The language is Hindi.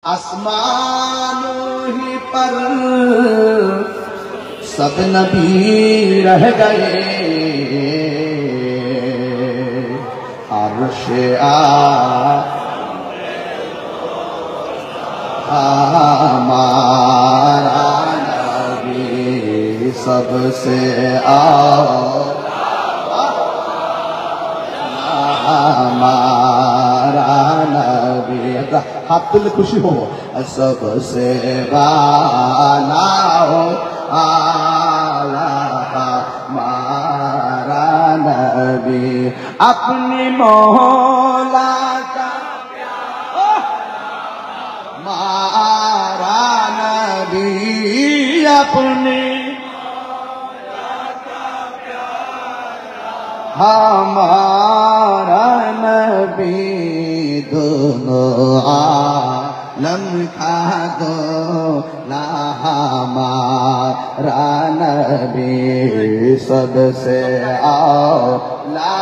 आसमानों ही पर सब नबी रह गए, अर्श हमारा नबी सबसे हमारा नबी। हाथ तुल्ले खुशी हो, सबसे बाला हो आला हमारा नबी। अपनी मौला का हमारा नबी, अपनी हमारा नबी, दोनों आलम का दूल्हा हमारा नबी सबसे आला।